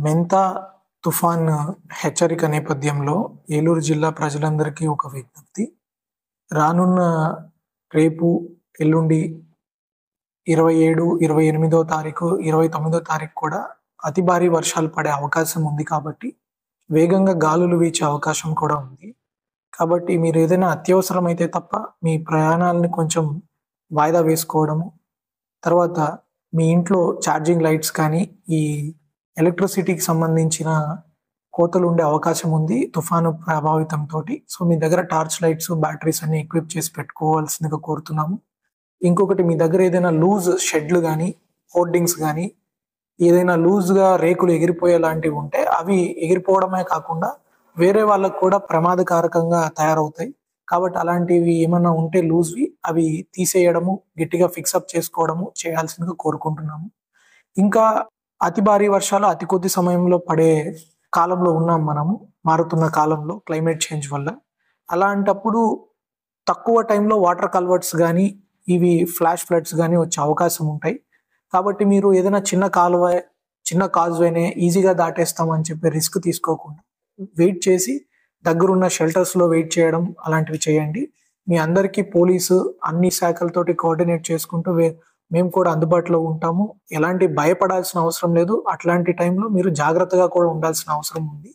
మెంతా తుఫాన్ హెచ్చరిక నేపథ్యంలో ఏలూరు జిల్లా ప్రజలందరికీ ఒక విజ్ఞప్తి. రానున్న రేపు, ఎల్లుండి 27, 28వ తారీఖు, 29వ తారీఖు కూడా అతి భారీ వర్షాలు పడే అవకాశం ఉంది కాబట్టి, వేగంగా గాలులు వీచే అవకాశం కూడా ఉంది. కాబట్టి మీరు ఏదైనా అత్యవసరమైతే తప్ప మీ ప్రయాణాలను కొంచెం వాయిదా వేసుకోవడము, తర్వాత మీ ఇంట్లో ఛార్జింగ్ లైట్స్ కానీ, ఈ ఎలక్ట్రిసిటీకి సంబంధించిన కోతలు ఉండే అవకాశం ఉంది తుఫాను ప్రభావితంతోటి. సో మీ దగ్గర టార్చ్ లైట్స్, బ్యాటరీస్ అన్ని ఎక్విప్ చేసి పెట్టుకోవాల్సిందిగా కోరుతున్నాము. ఇంకొకటి, మీ దగ్గర ఏదైనా లూజ్ షెడ్లు కానీ, హోర్డింగ్స్ కానీ, ఏదైనా లూజ్గా రేకులు ఎగిరిపోయేలాంటివి ఉంటే అవి ఎగిరిపోవడమే కాకుండా వేరే వాళ్ళకు కూడా ప్రమాదకారకంగా తయారవుతాయి. కాబట్టి అలాంటివి ఏమన్నా ఉంటే లూజ్వి అవి తీసేయడము, గట్టిగా ఫిక్సప్ చేసుకోవడము చేయాల్సిందిగా కోరుకుంటున్నాము. ఇంకా అతి భారీ వర్షాలు అతి కొద్ది సమయంలో పడే కాలంలో ఉన్నాం మనము, మారుతున్న కాలంలో క్లైమేట్ చేంజ్ వల్ల. అలాంటప్పుడు తక్కువ టైంలో వాటర్ కల్వర్ట్స్ కానీ, ఇవి ఫ్లాష్ ఫ్లడ్స్ కానీ వచ్చే అవకాశం ఉంటాయి. కాబట్టి మీరు ఏదైనా చిన్న కాజ్వేనే ఈజీగా దాటేస్తామని చెప్పి రిస్క్ తీసుకోకుండా వెయిట్ చేసి దగ్గరున్న షెల్టర్స్లో వెయిట్ చేయడం అలాంటివి చేయండి. మీ అందరికీ పోలీసు అన్ని శాఖలతోటి కోఆర్డినేట్ చేసుకుంటూ మేము కూడా అందుబాటులో ఉంటాము. ఎలాంటి భయపడాల్సిన అవసరం లేదు. అట్లాంటి టైంలో మీరు జాగ్రత్తగా కూడా ఉండాల్సిన అవసరం ఉంది.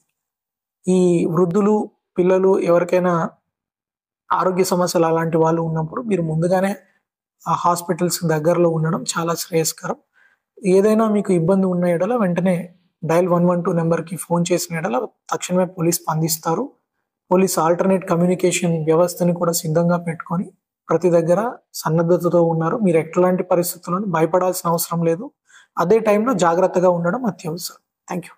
ఈ వృద్ధులు, పిల్లలు ఎవరికైనా ఆరోగ్య సమస్యలు అలాంటి వాళ్ళు ఉన్నప్పుడు మీరు ముందుగానే ఆ హాస్పిటల్స్ దగ్గరలో ఉండడం చాలా శ్రేయస్కరం. ఏదైనా మీకు ఇబ్బంది ఉన్న ఎడల వెంటనే డయల్ 112 నెంబర్కి ఫోన్ చేసిన ఎడల తక్షణమే పోలీస్ స్పందిస్తారు. పోలీస్ ఆల్టర్నేట్ కమ్యూనికేషన్ వ్యవస్థని కూడా సిద్ధంగా పెట్టుకొని ప్రతి దగ్గర సన్నద్ధతతో ఉన్నారు. మీరు ఎట్లాంటి పరిస్థితులను భయపడాల్సిన అవసరం లేదు. అదే టైంలో జాగ్రత్తగా ఉండడం అత్యవసరం. Thank you.